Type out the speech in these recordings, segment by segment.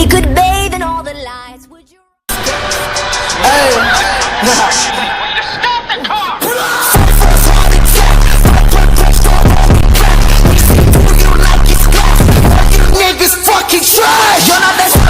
We could bathe in all the lights. Would you? Hey. Stop the car! Niggas fucking trash. You're not that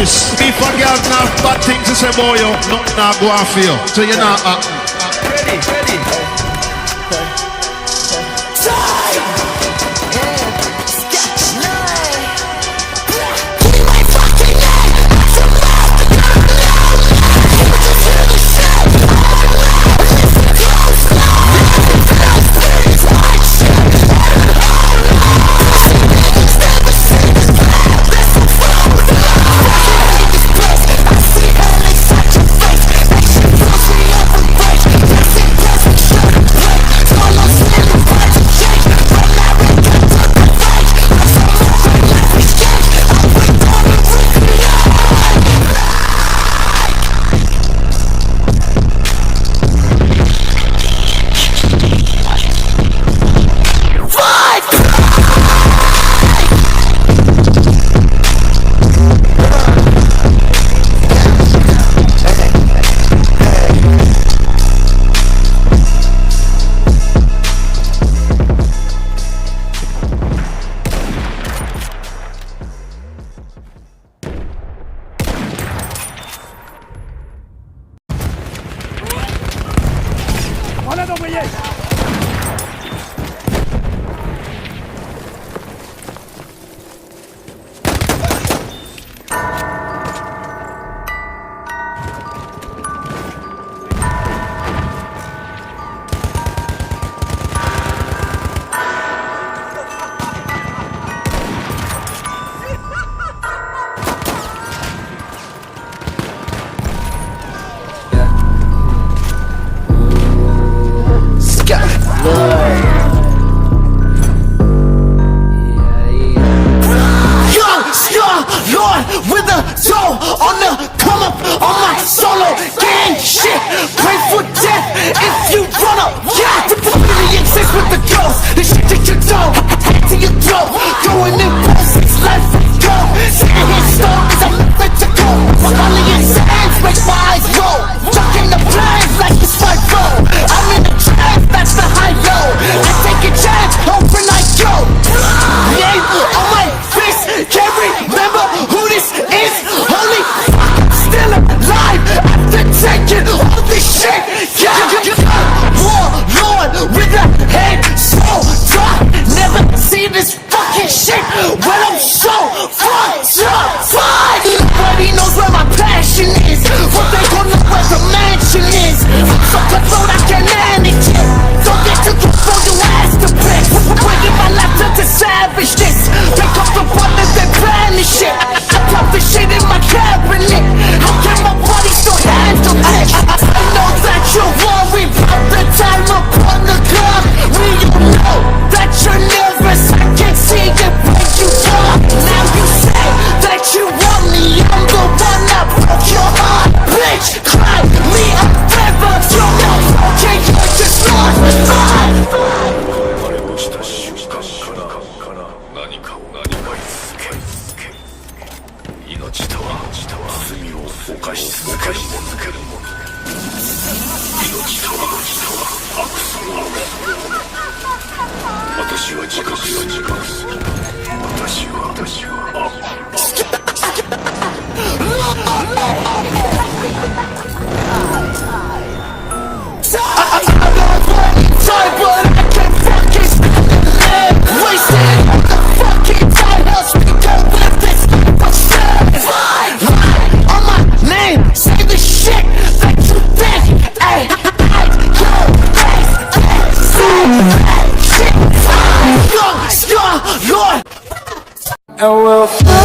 If a girl not bad things to say about you, nothing not go on for you. So you're not Ready. with a toe on the come up on my solo gang shit. Pray for death if you run up. Yeah, the really exists with the ghost. The shit that you don't head to your throat. Going in posts, life go. Sitting here stories, I'm nothing to go. My valiant hands make my eyes roll. Ducking the flames like it's my road. I'm in the trance, that's the high low. I take a chance, open I go. Name on my fist, can't remember who this is. Holy fuck, still alive after taking all this shit. Warlord with a head so dry. Never seen this fucking shit when I'm so fucked up. Fine. Nobody knows where my passion is, but they don't know where the mansion is. I'm so cutthroat I can't manage it. Don't get too close, throw your ass to pick. Bringing my laughter to savageness. Pick up the buttons and vanish it. I pop the shit in my cabinet. How can my body still handle it? I know that you're worried about the time upon the clock. We all know that you're nervous. I can see it when you talk. Now you say that you want me. I'm the one that broke your heart. Bitch, cry me a river. You're not okay, you're just lost. 命とは罪を犯し続けるもの。命とは悪その私は自覚する。私は and we'll fly.